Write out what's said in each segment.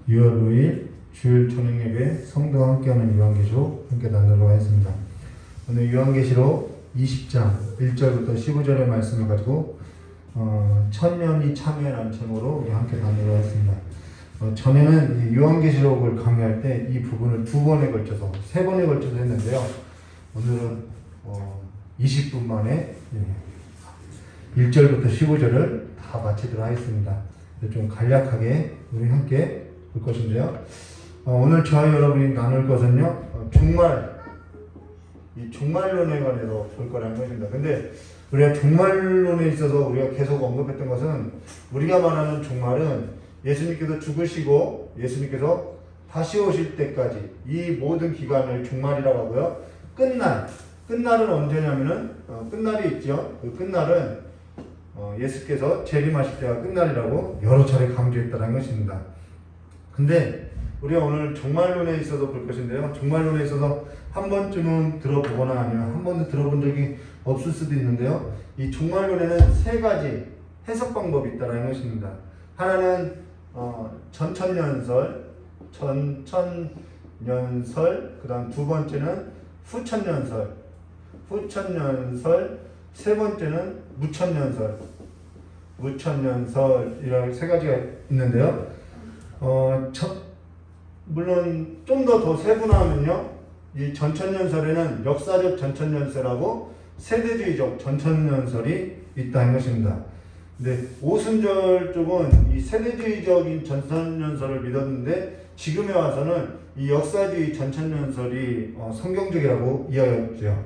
6월 5일 주일 저녁 예배 성도와 함께하는 요한계시록 함께 나누도록 하겠습니다. 오늘 요한계시록 20장 1절부터 15절의 말씀을 가지고 천년이 참여라는 제목으로 우리 함께 나누도록 하겠습니다. 전에는 요한계시록을 강의할 때 이 부분을 세 번에 걸쳐서 했는데요. 오늘은 20분 만에 1절부터 15절을 다 마치도록 하겠습니다. 좀 간략하게 우리 함께 볼 것인데요. 오늘 저와 여러분이 나눌 것은요, 이 종말론에 관해서 볼 거라는 것입니다. 근데 우리가 종말론에 있어서 우리가 계속 언급했던 것은, 우리가 말하는 종말은 예수님께서 죽으시고 예수님께서 다시 오실 때까지 이 모든 기간을 종말이라고 하고요. 끝날은 언제냐면은 끝날이 있죠. 그 끝날은 예수께서 재림하실 때가 끝날이라고 여러 차례 강조했다는 것입니다. 근데 우리가 오늘 종말론에 있어서 볼 것인데요. 종말론에 있어서 한 번쯤은 들어보거나 아니면 한 번도 들어본 적이 없을 수도 있는데요. 이 종말론에는 세 가지 해석 방법이 있다는 것입니다. 하나는 전천년설, 그 다음 두 번째는 후천년설, 세 번째는 무천년설이라는 세 가지가 있는데요. 물론 좀 더 세분화하면요, 이 전천년설에는 역사적 전천년설하고 세대주의적 전천년설이 있다는 것입니다. 근데 오순절 쪽은 이 세대주의적인 전천년설을 믿었는데, 지금에 와서는 이 역사주의 전천년설이 성경적이라고 이야기했죠.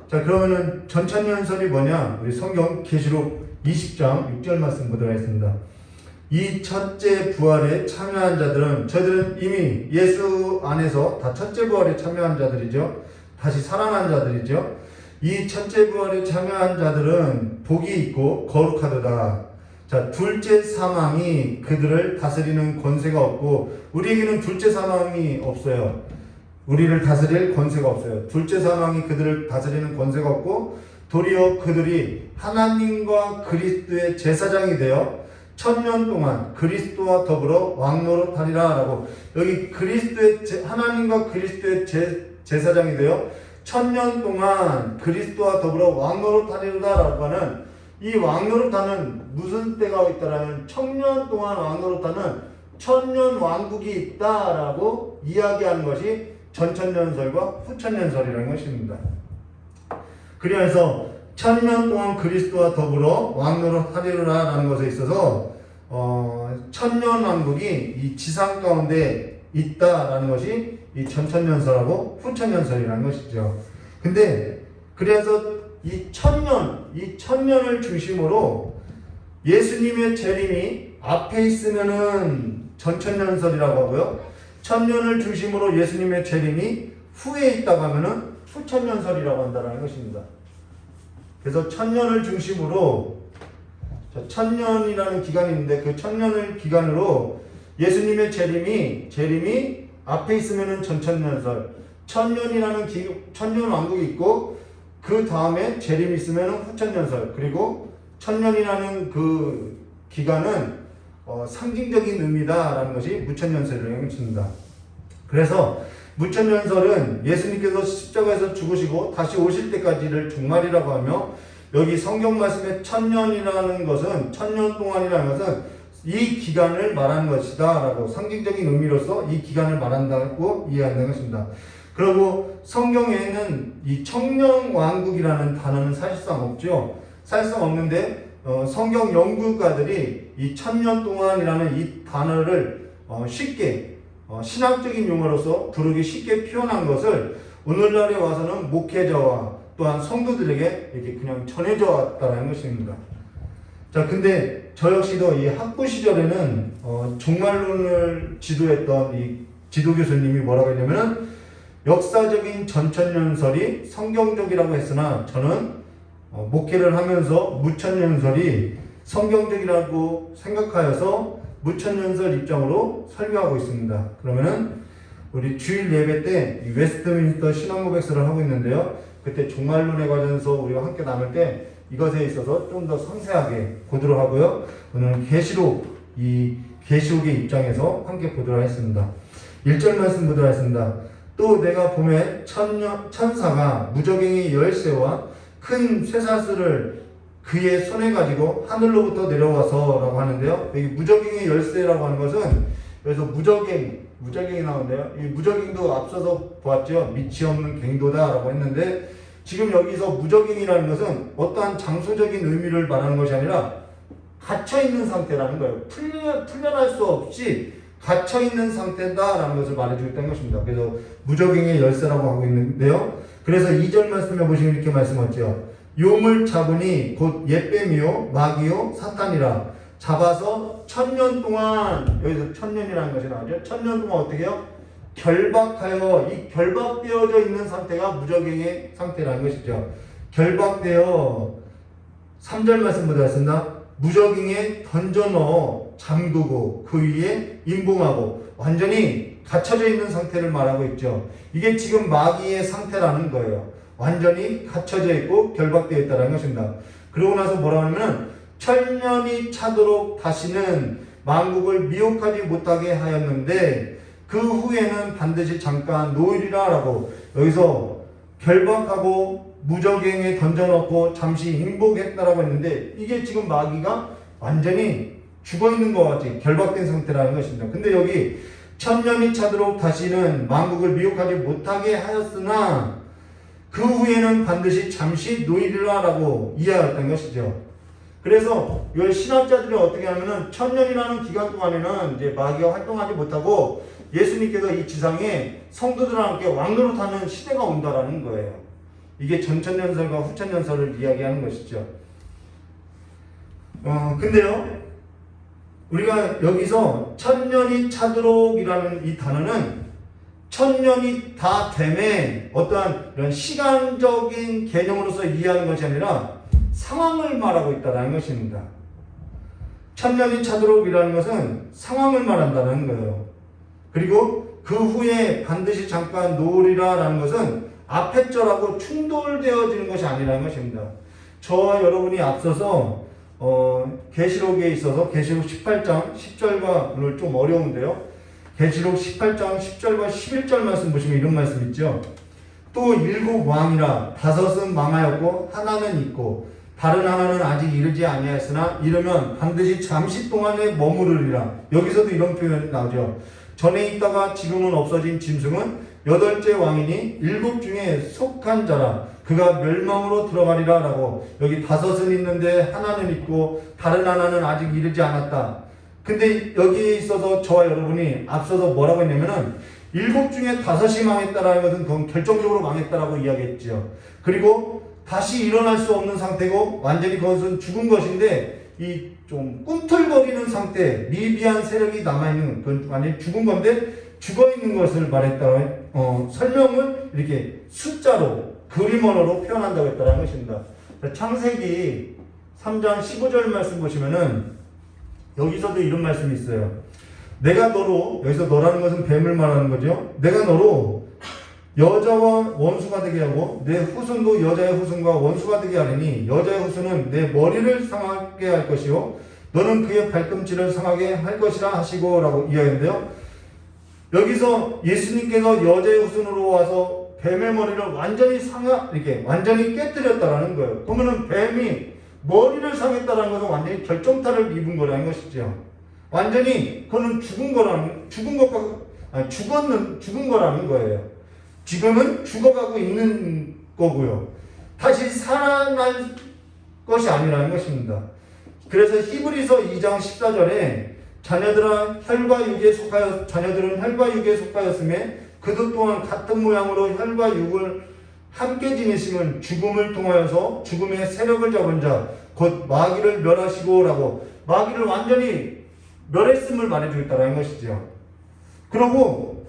자, 그러면은 전천년설이 뭐냐? 우리 성경 계시록 20장 6절 말씀 보도록 하겠습니다. 이 첫째 부활에 참여한 자들은, 저희들은 이미 예수 안에서 다 첫째 부활에 참여한 자들이죠. 다시 살아난 자들이죠. 이 첫째 부활에 참여한 자들은 복이 있고 거룩하도다. 자, 둘째 사망이 그들을 다스리는 권세가 없고, 우리에게는 둘째 사망이 없어요. 우리를 다스릴 권세가 없어요. 둘째 사망이 그들을 다스리는 권세가 없고, 도리어 그들이 하나님과 그리스도의 제사장이 되어 천년 동안 그리스도와 더불어 왕노릇하리라 라고, 여기 하나님과 그리스도의 제사장이 되어 천년 동안 그리스도와 더불어 왕노릇하리라 라고 하는, 이 왕노릇하는 무슨 때가 있다라는, 천년 동안 왕노릇하는 천년 왕국이 있다라고 이야기하는 것이 전천년설과 후천년설이라는 것입니다. 그래서 천년 동안 그리스도와 더불어 왕노릇하리라 라는 것에 있어서 천년 왕국이 이 지상 가운데 있다라는 것이 이 전천년설하고 후천년설이라는 것이죠. 근데 그래서 이 천년을 중심으로 예수님의 재림이 앞에 있으면은 전천년설이라고 하고요. 천년을 중심으로 예수님의 재림이 후에 있다고 하면은 후천년설이라고 한다는 것입니다. 그래서 천년을 중심으로, 천년이라는 기간이 있는데, 그 천년을 기간으로 예수님의 재림이 앞에 있으면은 전천년설, 천년이라는 천년 왕국이 있고, 그 다음에 재림이 있으면은 후천년설, 그리고 천년이라는 그 기간은 상징적인 의미다라는 것이 무천년설이라는 것입니다. 그래서 무천년설은 예수님께서 십자가에서 죽으시고 다시 오실 때까지를 종말이라고 하며, 여기 성경 말씀에 천년이라는 것은, 천년 동안이라는 것은 이 기간을 말하는 것이다 라고, 상징적인 의미로서 이 기간을 말한다고 이해하는 것입니다. 그리고 성경에는 이 청년왕국이라는 단어는 사실상 없죠. 사실상 없는데 성경 연구가들이 이 천년 동안이라는 이 단어를 쉽게 신학적인 용어로서 부르기 쉽게 표현한 것을 오늘날에 와서는 목회자와 또한 성도들에게 이렇게 그냥 전해져 왔다는 것입니다. 자, 근데 저 역시도 이 학부 시절에는 종말론을 지도했던 이 지도 교수님이 뭐라고 했냐면은, 역사적인 전천년설이 성경적이라고 했으나 저는 목회를 하면서 무천년설이 성경적이라고 생각하여서 무천년설 입장으로 설교하고 있습니다. 그러면은 우리 주일 예배 때 웨스트민스터 신앙고백서를 하고 있는데요. 그때 종말론에 관해서 우리가 함께 나눌 때 이것에 있어서 좀 더 상세하게 보도록 하고요. 오늘 계시록 계시록의 입장에서 함께 보도록 하겠습니다. 1절 말씀 보도록 하겠습니다. 또 내가 봄에 천사가 무저갱이 열쇠와 큰 쇠사슬을 그의 손에 가지고 하늘로부터 내려와서 라고 하는데요. 여기 무저갱이 열쇠라고 하는 것은 여기서 무저갱이 나오는데요. 이 무저갱도 앞서서 보았죠. 밑이 없는 갱도다 라고 했는데 지금 여기서 무저갱이라는 것은 어떠한 장소적인 의미를 말하는 것이 아니라 갇혀있는 상태라는 거예요. 풀려날 수 없이 갇혀있는 상태다라는 것을 말해주고 있다는 것입니다. 그래서 무저갱의 열쇠라고 하고 있는데요. 그래서 2절 말씀해 보시면 이렇게 말씀하죠. 용을 잡으니 곧 옛뱀이요 마귀요 사탄이라 잡아서 1000년 동안, 여기서 1000년이라는 것이 나오죠. 1000년 동안 어떻게 해요? 결박하여, 이 결박되어져 있는 상태가 무저갱의 상태라는 것이죠. 결박되어 3절 말씀 보겠습니다. 무저갱에 던져넣어 잠그고 그 위에 임봉하고 완전히 갇혀져 있는 상태를 말하고 있죠. 이게 지금 마귀의 상태라는 거예요. 완전히 갇혀져 있고 결박되어 있다는 것입니다. 그러고 나서 뭐라 하냐면 1000년이 차도록 다시는 만국을 미혹하지 못하게 하였는데 그 후에는 반드시 잠깐 노일이라 라고 여기서 결박하고 무저갱에 던져놓고 잠시 임복했다라고 했는데 이게 지금 마귀가 완전히 죽어있는 것 같이 결박된 상태라는 것입니다. 근데 여기 1000년이 차도록 다시는 만국을 미혹하지 못하게 하였으나 그 후에는 반드시 잠시 노일이라 라고 이해하였던 것이죠. 그래서 이 신학자들이 어떻게 하면은 1000년이라는 기간 동안에는 이제 마귀가 활동하지 못하고 예수님께서 이 지상에 성도들과 함께 왕노릇하는 시대가 온다라는 거예요. 이게 전천년설과 후천년설을 이야기하는 것이죠. 근데요, 우리가 여기서 1000년이 차도록이라는 이 단어는 1000년이 다 됨에 어떠한 이런 시간적인 개념으로서 이해하는 것이 아니라 상황을 말하고 있다는 것입니다. 1000년이 차도록이라는 것은 상황을 말한다는 거예요. 그리고 그 후에 반드시 잠깐 놓으리라 라는 것은 앞에 절하고 충돌되어지는 것이 아니라는 것입니다. 저와 여러분이 앞서서 계시록에 있어서 계시록 18장 10절과 오늘 좀 어려운데요. 계시록 18장 10절과 11절 말씀 보시면 이런 말씀 있죠. 또 7 왕이라 5은 망하였고 하나는 있고 다른 하나는 아직 이르지 아니하였으나 이르면 반드시 잠시 동안에 머무르리라. 여기서도 이런 표현이 나오죠. 전에 있다가 지금은 없어진 짐승은 8째 왕이니 7 중에 속한 자라. 그가 멸망으로 들어가리라 라고 여기 5은 있는데 하나는 있고 다른 하나는 아직 이르지 않았다. 근데 여기에 있어서 저와 여러분이 앞서서 뭐라고 했냐면은 7 중에 5이 망했다라는 것은 그건 결정적으로 망했다라고 이야기했죠. 그리고 다시 일어날 수 없는 상태고 완전히 그것은 죽은 것인데 이 좀 꿈틀거리는 상태, 미비한 세력이 남아있는 그건 완전히 죽은 건데 죽어있는 것을 말했다고 설명을 이렇게 숫자로 그림 언어로 표현한다고 했다는 것입니다. 창세기 3장 15절 말씀 보시면은 여기서도 이런 말씀이 있어요. 내가 너로, 여기서 너라는 것은 뱀을 말하는 거죠. 내가 너로 여자와 원수가 되게 하고 내 후손도 여자의 후손과 원수가 되게 하리니 여자의 후손은 내 머리를 상하게 할 것이요 너는 그의 발꿈치를 상하게 할 것이라 하시고 라고 이야기했는데요. 여기서 예수님께서 여자의 후손으로 와서 뱀의 머리를 완전히 이렇게 완전히 깨뜨렸다라는 거예요. 그러면은 뱀이 머리를 상했다라는 것은 완전히 결정타를 입은 거라는 것이죠. 완전히 그거는 죽은 거라는 거예요. 지금은 죽어가고 있는 거고요. 다시 살아날 것이 아니라는 것입니다. 그래서 히브리서 2장 14절에 자녀들은 혈과 육에 속하였음에 그들 또한 같은 모양으로 혈과 육을 함께 지내심은 죽음을 통하여서 죽음의 세력을 잡은 자 곧 마귀를 멸하시고 라고 마귀를 완전히 멸했음을 말해주겠다라는 것이죠. 그리고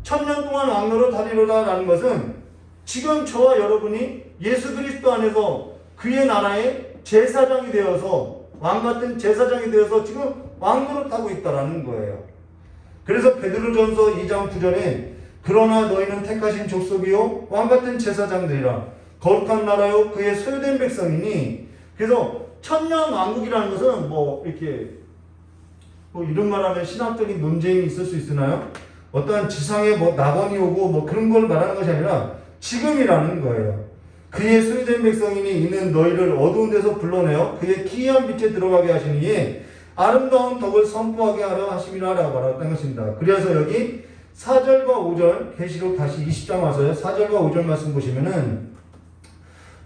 1000년 동안 왕노릇 하리로다 라는 것은 지금 저와 여러분이 예수 그리스도 안에서 그의 나라의 제사장이 되어서 왕같은 제사장이 되어서 지금 왕노릇하고 있다라는 거예요. 그래서 베드로전서 2장 9절에 그러나 너희는 택하신 족속이요 왕같은 제사장들이라 거룩한 나라요 그의 소유된 백성이니. 그래서 천년 왕국이라는 것은 뭐 이렇게 뭐 이런 말하면 신학적인 논쟁이 있을 수 있으나요? 어떠한 지상에 뭐 낙원이 오고 뭐 그런 걸 말하는 것이 아니라 지금이라는 거예요. 그의 소유된 백성이니 이는 너희를 어두운 데서 불러내어 그의 기이한 빛에 들어가게 하시니 아름다운 덕을 선포하게 하려 하심이라 라고 말했던 것입니다. 그래서 여기 4절과 5절 계시록 다시 20장 와서요. 4절과 5절 말씀 보시면은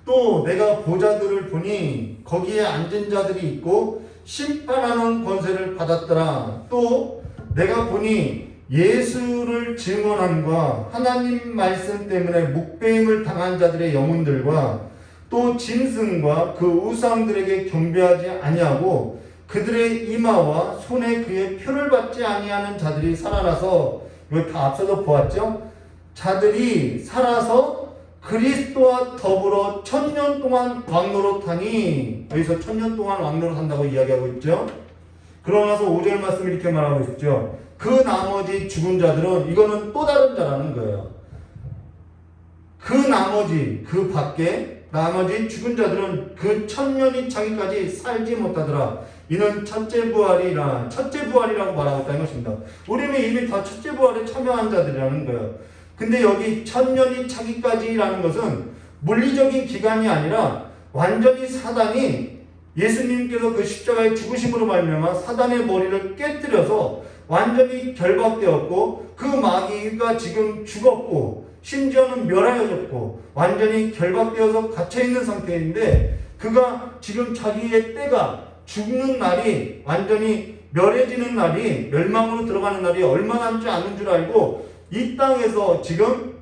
또 내가 보좌들을 보니 거기에 앉은 자들이 있고 심판하는 권세를 받았더라. 또 내가 보니 예수를 증언함과 하나님 말씀 때문에 묵배임을 당한 자들의 영혼들과 또 짐승과 그 우상들에게 경배하지 아니하고 그들의 이마와 손에 그의 표를 받지 아니하는 자들이 살아나서, 이거 다 앞서도 보았죠? 자들이 살아서 그리스도와 더불어 1000년 동안 왕노릇하니, 여기서 1000년 동안 왕노릇한다고 이야기하고 있죠. 그러나서 5절 말씀 이렇게 말하고 있죠. 그 나머지 죽은 자들은, 이거는 또 다른 자라는 거예요. 그 나머지, 그 밖에 나머지 죽은 자들은 그 1000년이 차기까지 살지 못하더라. 이는 첫째 부활이라고 말하고 있다는 것입니다. 우리는 이미 다 첫째 부활에 참여한 자들이라는 거예요. 근데 여기 1000년이 차기까지라는 것은 물리적인 기간이 아니라 완전히 사단이 예수님께서 그 십자가의 죽으심으로 말미암아 사단의 머리를 깨뜨려서 완전히 결박되었고 그 마귀가 지금 죽었고 심지어는 멸하여졌고 완전히 결박되어서 갇혀있는 상태인데, 그가 지금 자기의 때가 죽는 날이, 완전히 멸해지는 날이, 멸망으로 들어가는 날이 얼마 남지 않은 줄 알고 이 땅에서 지금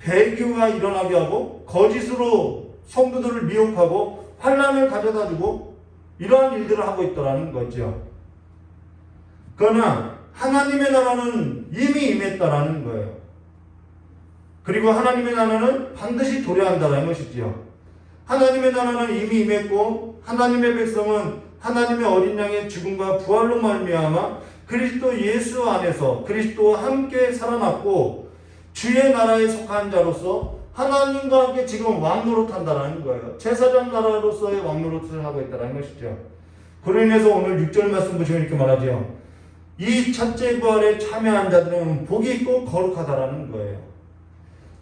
배교가 일어나게 하고 거짓으로 성도들을 미혹하고 환난을 가져다주고 이러한 일들을 하고 있더라는 거죠. 그러나 하나님의 나라는 이미 임했다라는 거예요. 그리고 하나님의 나라는 반드시 도래한다라는 것이지요. 하나님의 나라는 이미 임했고 하나님의 백성은 하나님의 어린 양의 죽음과 부활로 말미암아 그리스도 예수 안에서 그리스도와 함께 살아났고 주의 나라에 속한 자로서 하나님과 함께 지금 왕노릇한다라는 거예요. 제사장 나라로서의 왕노릇을 하고 있다는 것이죠. 그로 인해서 오늘 6절 말씀 보시면 이렇게 말하죠. 이 첫째 부활에 참여한 자들은 복이 있고 거룩하다라는 거예요.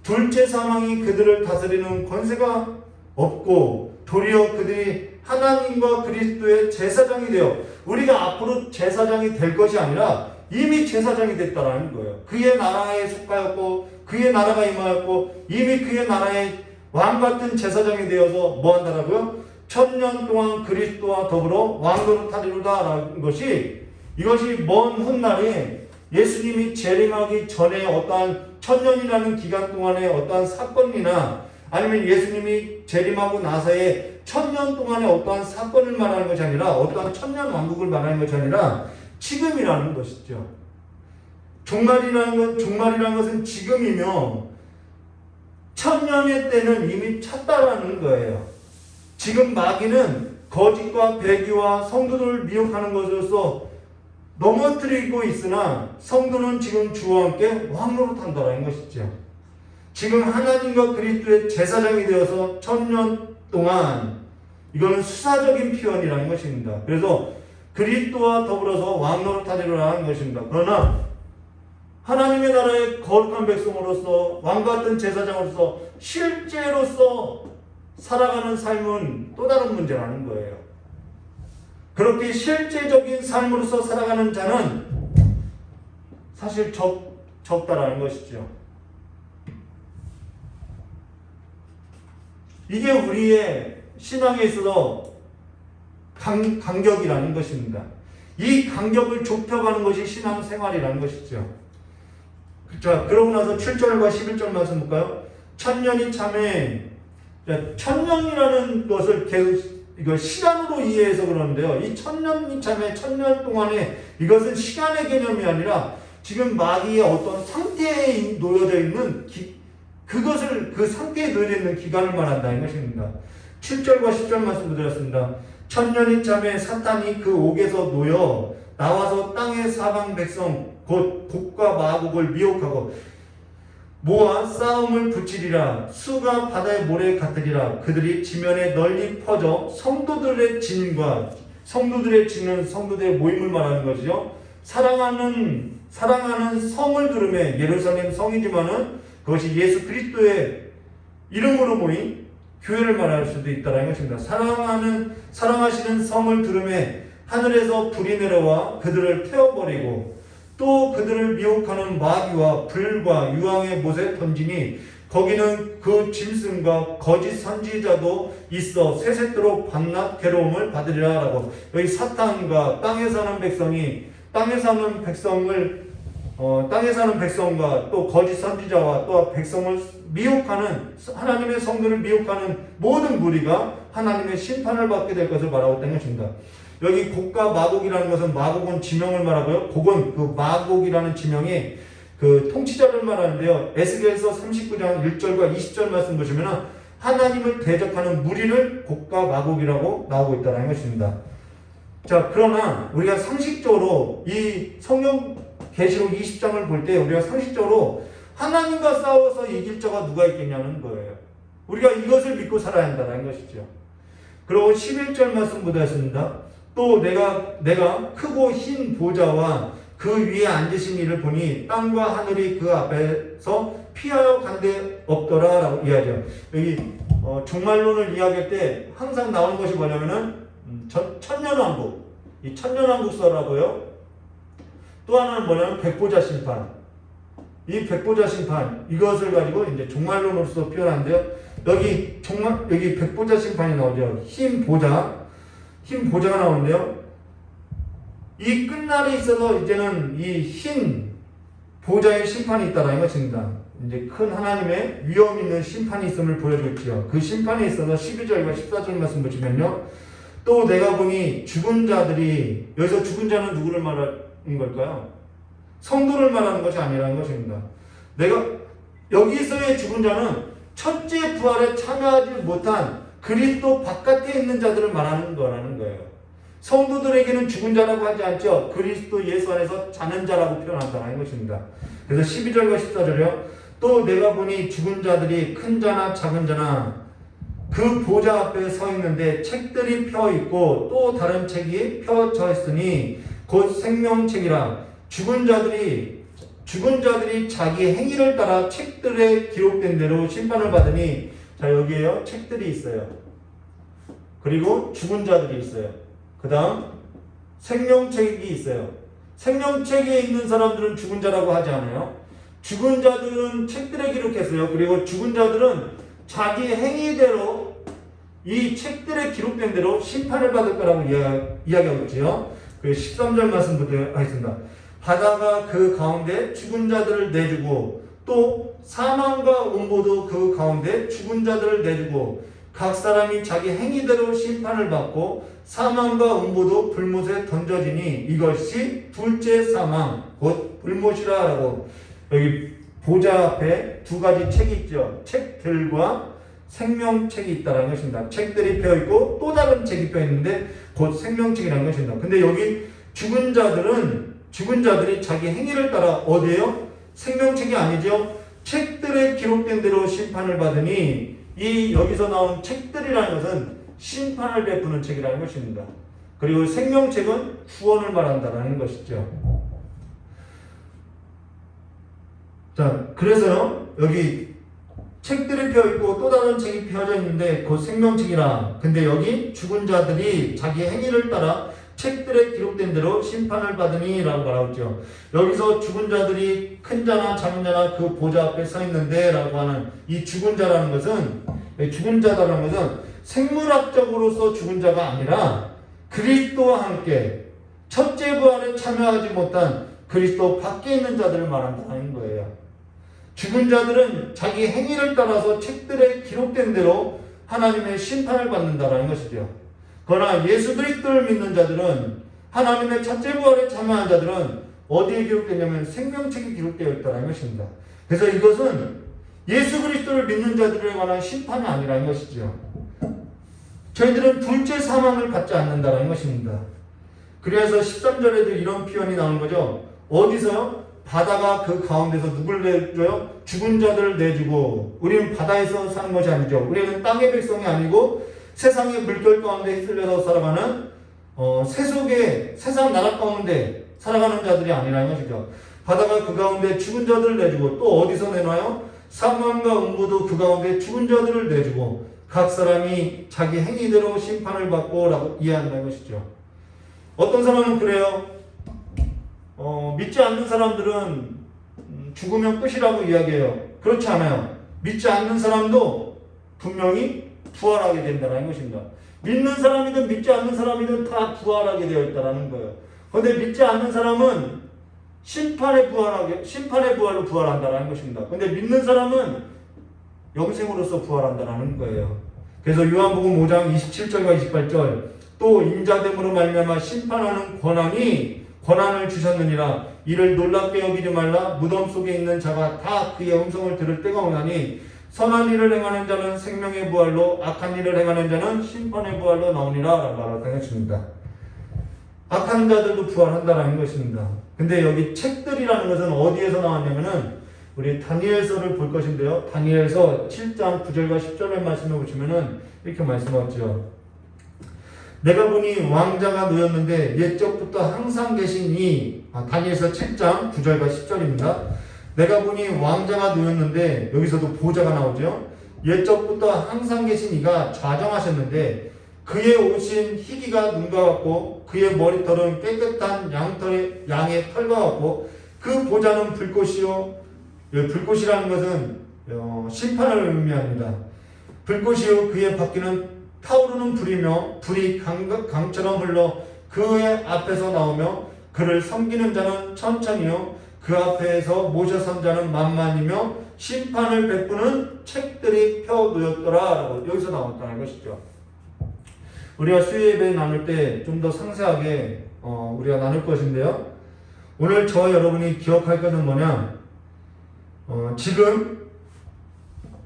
둘째 사망이 그들을 다스리는 권세가 없고 도리어 그들이 하나님과 그리스도의 제사장이 되어, 우리가 앞으로 제사장이 될 것이 아니라 이미 제사장이 됐다라는 거예요. 그의 나라에 속하였고 그의 나라가 임하였고 이미 그의 나라의 왕같은 제사장이 되어서 뭐 한다라고요? 1000년 동안 그리스도와 더불어 왕노릇하리로다라는 것이, 이것이 먼 훗날에 예수님이 재림하기 전에 어떠한 1000년이라는 기간 동안의 어떠한 사건이나 아니면 예수님이 재림하고 나서의 1000년 동안의 어떠한 사건을 말하는 것이 아니라, 어떠한 1000년 왕국을 말하는 것이 아니라 지금이라는 것이죠. 종말이라는 것은 지금이며 1000년의 때는 이미 찼다라는 거예요. 지금 마귀는 거짓과 배교와 성도들을 미혹하는 것으로서 넘어뜨리고 있으나 성도는 지금 주와 함께 왕노릇한다라는 것이죠. 지금 하나님과 그리스도의 제사장이 되어서 1000년 동안, 이거는 수사적인 표현이라는 것입니다. 그래서 그리스도와 더불어서 왕노릇하리라는 것입니다. 그러나 하나님의 나라의 거룩한 백성으로서 왕같은 제사장으로서 실제로서 살아가는 삶은 또 다른 문제라는 거예요. 그렇게 실제적인 삶으로서 살아가는 자는 사실 적다라는 것이죠. 이게 우리의 신앙에 있어서 간격이라는 것입니다. 이 간격을 좁혀가는 것이 신앙생활이라는 것이죠. 자, 그러고 나서 7절과 11절 말씀 볼까요? 1000년이 참에, 1000년이라는 것을 계속 이거 시간으로 이해해서 그러는데요. 이 1000년이 참에 1000년 동안에, 이것은 시간의 개념이 아니라 지금 마귀의 어떤 상태에 놓여져 있는 그것을, 그 상태에 놓여져 있는 기간을 말한다는 것입니다. 7절과 10절 말씀 드렸습니다. 1000년이 참에 사탄이 그 옥에서 놓여 나와서 땅의 사방 백성 곧 곡과 마곡을 미혹하고 모아 싸움을 붙이리라. 수가 바다의 모래 같으리라. 그들이 지면에 널리 퍼져 성도들의 진과, 성도들의 진은 성도들의 모임을 말하는 것이죠. 사랑하는 성을 들음에 예루살렘 성이지만은 그것이 예수 그리스도의 이름으로 모인 교회를 말할 수도 있다는 것입니다. 사랑하시는 성을 들음에 하늘에서 불이 내려와 그들을 태워버리고 또 그들을 미혹하는 마귀와 불과 유황의 못에 던지니 거기는 그 짐승과 거짓 선지자도 있어 세세토록 밤낮 괴로움을 받으리라 라고. 여기 사탄과 땅에 사는 백성과 또 거짓 선지자와 또 백성을 미혹하는, 하나님의 성도를 미혹하는 모든 무리가 하나님의 심판을 받게 될 것을 말하고 있다는 것입니다. 여기 곡과 마곡이라는 것은, 마곡은 지명을 말하고요. 곡은 그 마곡이라는 지명이 그 통치자를 말하는데요. 에스겔서 39장 1절과 20절 말씀 보시면은 하나님을 대적하는 무리를 곡과 마곡이라고 나오고 있다는 것입니다. 자, 그러나 우리가 상식적으로 이 성경 계시록 20장을 볼 때 우리가 상식적으로 하나님과 싸워서 이길 자가 누가 있겠냐는 거예요. 우리가 이것을 믿고 살아야 한다는 것이죠. 그리고 11절 말씀 보겠습니다. 또 내가 크고 흰 보좌와 그 위에 앉으신 이를 보니 땅과 하늘이 그 앞에서 피하여 간데 없더라 라고 이야기해요. 여기 종말론을 이야기할 때 항상 나오는 것이 뭐냐면은 천년왕국, 이 천년왕국서라고요. 또 하나는 뭐냐면 백보자 심판. 이 백보자 심판, 이것을 가지고 이제 종말론으로서 표현하는데요. 여기 백보자 심판이 나오죠. 흰 보자가 나오는데요. 이 끝날에 있어서 이제는 이 흰 보좌의 심판이 있다라는 것입니다. 이제 큰 하나님의 위험 있는 심판이 있음을 보여줬죠. 그 심판에 있어서 12절과 14절 말씀 보시면요. 또 내가 보니 죽은 자들이, 여기서 죽은 자는 누구를 말하는 걸까요? 성도를 말하는 것이 아니라는 것입니다. 여기서의 죽은 자는 첫째 부활에 참여하지 못한 그리스도 바깥에 있는 자들을 말하는 거라는 거예요. 성도들에게는 죽은 자라고 하지 않죠. 그리스도 예수 안에서 자는 자라고 표현한다는 것입니다. 그래서 12절과 14절이요. 또 내가 보니 죽은 자들이 큰 자나 작은 자나 그 보좌 앞에 서 있는데 책들이 펴 있고 또 다른 책이 펴져 있으니 곧 생명책이라. 죽은 자들이 자기 행위를 따라 책들에 기록된 대로 심판을 받으니, 자, 여기에요. 책들이 있어요. 그리고 죽은 자들이 있어요. 그 다음 생명책이 있어요. 생명책에 있는 사람들은 죽은 자라고 하지 않아요. 죽은 자들은 책들에 기록했어요. 그리고 죽은 자들은 자기 행위대로 이 책들에 기록된 대로 심판을 받을 거라고 이야기하고 있죠. 그리고 13절 말씀부터 하겠습니다. 바다가 그 가운데 죽은 자들을 내주고 또 사망과 음보도 그 가운데 죽은 자들을 내주고 각 사람이 자기 행위대로 심판을 받고 사망과 음보도 불못에 던져지니 이것이 둘째 사망 곧 불못이라 라고. 여기 보좌 앞에 두 가지 책이 있죠. 책들과 생명책이 있다는 것입니다. 책들이 펴있고 또 다른 책이 펴있는데 곧 생명책이라는 것입니다. 근데 여기 죽은 자들이 자기 행위를 따라 어디에요? 생명책이 아니죠. 책들에 기록된 대로 심판을 받으니, 이 여기서 나온 책들이라는 것은 심판을 베푸는 책이라는 것입니다. 그리고 생명책은 구원을 말한다는 것이죠. 자, 그래서요, 여기 책들이 펴있고 또 다른 책이 펴져 있는데 곧 생명책이라. 근데 여기 죽은 자들이 자기 행위를 따라 책들에 기록된 대로 심판을 받으니 라고 말하고 있죠. 여기서 죽은 자들이 큰 자나 작은 자나 그 보좌 앞에 서 있는데 라고 하는 이 죽은 자라는 것은, 생물학적으로서 죽은 자가 아니라 그리스도와 함께 첫째 부활에 참여하지 못한 그리스도 밖에 있는 자들을 말한다는 거예요. 죽은 자들은 자기 행위를 따라서 책들에 기록된 대로 하나님의 심판을 받는다는 것이죠. 그러나 예수 그리스도를 믿는 자들은, 하나님의 첫째 부활에 참여한 자들은 어디에 기록되냐면 생명책에 기록되어 있다는 것입니다. 그래서 이것은 예수 그리스도를 믿는 자들에 관한 심판이 아니라는 것이죠. 저희들은 둘째 사망을 받지 않는다는 것입니다. 그래서 13절에도 이런 표현이 나오는 거죠. 어디서요? 바다가 그 가운데서 누굴 내줘요? 죽은 자들을 내주고. 우리는 바다에서 사는 것이 아니죠. 우리는 땅의 백성이 아니고 세상의 물결 가운데 휩쓸려서 살아가는 세상 나라 가운데 살아가는 자들이 아니라는 것이죠. 바다가 그 가운데 죽은 자들을 내주고 또 어디서 내놔요? 사망과 음부도 그 가운데 죽은 자들을 내주고 각 사람이 자기 행위대로 심판을 받고 라고 이해한다는 것이죠. 어떤 사람은 그래요. 믿지 않는 사람들은 죽으면 끝이라고 이야기해요. 그렇지 않아요. 믿지 않는 사람도 분명히 부활하게 된다는 것입니다. 믿는 사람이든 믿지 않는 사람이든 다 부활하게 되어 있다는 거예요. 그런데 믿지 않는 사람은 심판의 부활로 부활한다는 것입니다. 그런데 믿는 사람은 영생으로서 부활한다는 거예요. 그래서 요한복음 5장 27절과 28절 또 인자됨으로 말미암아 심판하는 권한을 주셨느니라. 이를 놀랍게 여기지 말라. 무덤 속에 있는 자가 다 그의 음성을 들을 때가 오나니 선한 일을 행하는 자는 생명의 부활로 악한 일을 행하는 자는 심판의 부활로 나오니라 라고 말하는 것입니다. 악한 자들도 부활한다는 것입니다. 근데 여기 책들이라는 것은 어디에서 나왔냐면은 우리 다니엘서를 볼 것인데요. 다니엘서 7장 9절과 10절의 말씀을 보시면은 이렇게 말씀하죠. 내가 보니 왕자가 놓였는데 옛적부터 항상 계신 다니엘서 7장 9절과 10절입니다. 내가 보니 왕자가 놓였는데 여기서도 보좌가 나오죠. 옛적부터 항상 계신 이가 좌정하셨는데 그의 옷은 희기가 눈과 같고 그의 머리털은 깨끗한 양의 털과 같고 그 보좌는 불꽃이요. 불꽃이라는 것은 심판을 의미합니다. 불꽃이요 그의 바퀴는 타오르는 불이며 불이 강처럼 흘러 그의 앞에서 나오며 그를 섬기는 자는 천천히요 그 앞에서 모셔선 자는 만만이며 심판을 베푸는 책들이 펴놓였더라. 여기서 나왔다는 것이죠. 우리가 수요예배 나눌 때 좀 더 상세하게 우리가 나눌 것인데요. 오늘 저와 여러분이 기억할 것은 뭐냐? 지금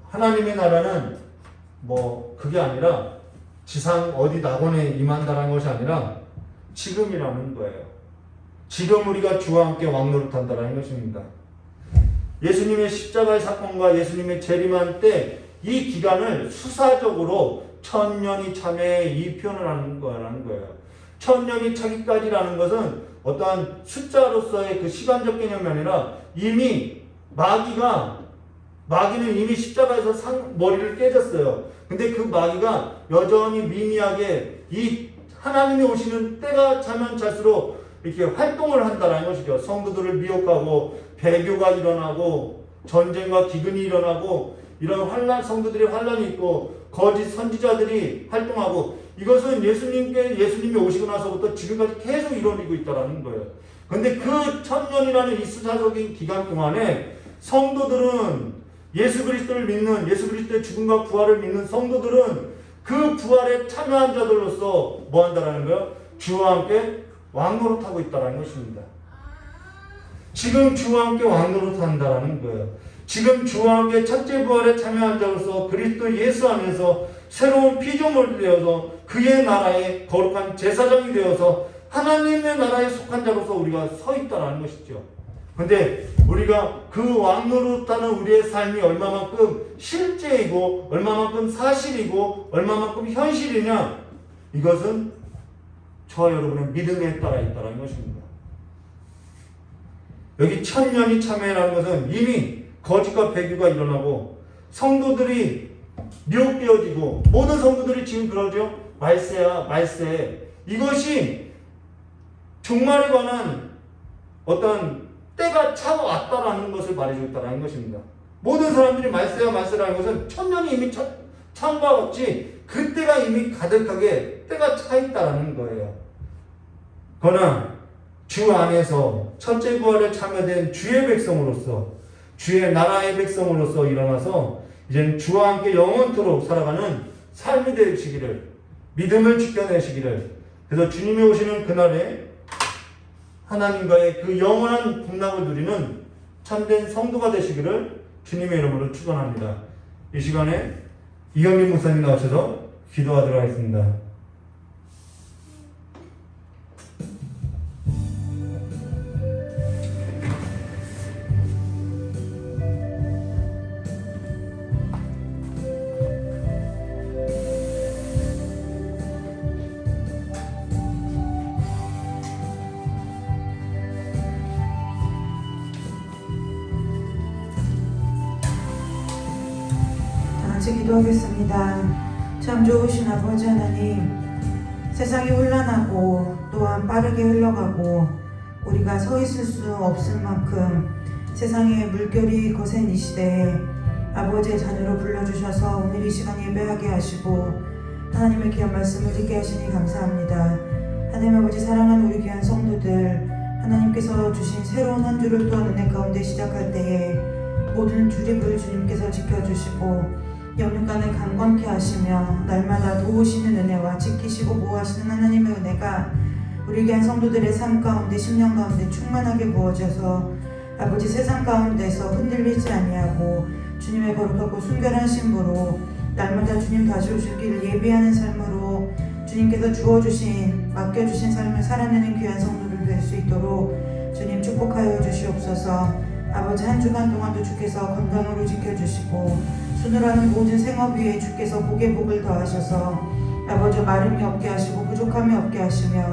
하나님의 나라는 그게 아니라 지상 어디 낙원에 임한다는 것이 아니라 지금이라는 거예요. 지금 우리가 주와 함께 왕노릇한다는 것입니다. 예수님의 십자가의 사건과 예수님의 재림한 때 이 기간을 수사적으로 천년이 참에 이 표현을 하는 거예요. 천년이 차기까지라는 것은 어떠한 숫자로서의 그 시간적 개념이 아니라 이미 마귀는 이미 십자가에서 머리를 깨졌어요. 근데 그 마귀가 여전히 미미하게 이 하나님이 오시는 때가 차면 찰수록 이렇게 활동을 한다는 것이죠. 성도들을 미혹하고 배교가 일어나고 전쟁과 기근이 일어나고 이런 성도들의 환란이 있고 거짓 선지자들이 활동하고 이것은 예수님이 오시고 나서부터 지금까지 계속 이루어지고 있다는 거예요. 그런데 그 천년이라는 이 수사적인 기간 동안에 성도들은 예수 그리스도를 믿는 예수 그리스도의 죽음과 부활을 믿는 성도들은 그 부활에 참여한 자들로서 뭐 한다라는 거예요? 주와 함께 왕노릇하고 있다는 것입니다. 지금 주와 함께 왕노릇한다는 거예요. 지금 주와 함께 첫째 부활에 참여한 자로서 그리스도 예수 안에서 새로운 피조물이 되어서 그의 나라의 거룩한 제사장이 되어서 하나님의 나라에 속한 자로서 우리가 서 있다는 것이죠. 그런데 우리가 그 왕노릇하는 우리의 삶이 얼마만큼 실제이고 얼마만큼 사실이고 얼마만큼 현실이냐, 이것은 저와 여러분의 믿음에 따라 있다는 것입니다. 여기 천년이 참회라는 것은 이미 거짓과 배교가 일어나고 성도들이 미혹되어지고 모든 성도들이 지금 그러죠. 말세. 이것이 종말에 관한 어떤 때가 차왔다라는 것을 말해주고 있다는 것입니다. 모든 사람들이 말세라는 것은 천년이 이미 찬 바 같이 그때가 이미 가득하게 때가 차 있다는 거예요. 그러나 주 안에서 첫째 부활에 참여된 주의 백성으로서 주의 나라의 백성으로서 일어나서 이제는 주와 함께 영원토록 살아가는 삶이 되시기를, 믿음을 지켜내시기를, 그래서 주님이 오시는 그날에 하나님과의 그 영원한 복락을 누리는 참된 성도가 되시기를 주님의 이름으로 축원합니다. 이 시간에 이영민 목사님 나오셔서 기도하도록 하겠습니다. 같이 기도하겠습니다. 참 좋으신 아버지 하나님, 세상이 혼란하고 또한 빠르게 흘러가고 우리가 서 있을 수 없을 만큼 세상에 물결이 거센 이 시대에 아버지의 자녀로 불러주셔서 오늘 이 시간 예배하게 하시고 하나님의 귀한 말씀을 듣게 하시니 감사합니다. 하나님 아버지, 사랑하는 우리 귀한 성도들, 하나님께서 주신 새로운 한 주를 또한 은혜 가운데 시작할 때에 모든 주립을 주님께서 지켜주시고 영육간을 강건케 하시며 날마다 도우시는 은혜와 지키시고 보호하시는 하나님의 은혜가 우리 귀한 성도들의 삶 가운데, 심령 가운데 충만하게 부어져서 아버지 세상 가운데서 흔들리지 아니하고 주님의 거룩하고 순결한 신부로 날마다 주님 다시 오실 길을 예비하는 삶으로 주님께서 주어주신, 맡겨주신 삶을 살아내는 귀한 성도들 될 수 있도록 주님 축복하여 주시옵소서. 아버지, 한 주간 동안도 주께서 건강으로 지켜주시고 손으로 하는 모든 생업 위에 주께서 복에 복을 더하셔서 아버지 마름이 없게 하시고 부족함이 없게 하시며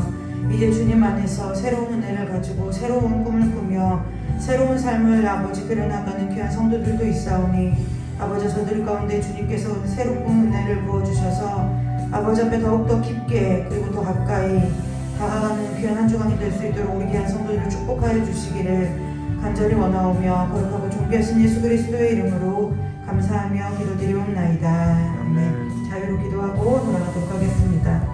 이제 주님 안에서 새로운 은혜를 가지고 새로운 꿈을 꾸며 새로운 삶을 아버지 그려나가는 귀한 성도들도 있사오니 아버지, 저들 가운데 주님께서 새로운 은혜를 부어주셔서 아버지 앞에 더욱더 깊게 그리고 더 가까이 다가가는 귀한 한 주간이 될 수 있도록 우리 귀한 성도들을 축복하여 주시기를 간절히 원하오며 거룩하고 존귀하신 예수 그리스도의 이름으로 감사하며 기도드리옵나이다. 아멘. 자유로 기도하고 돌아가도록 하겠습니다.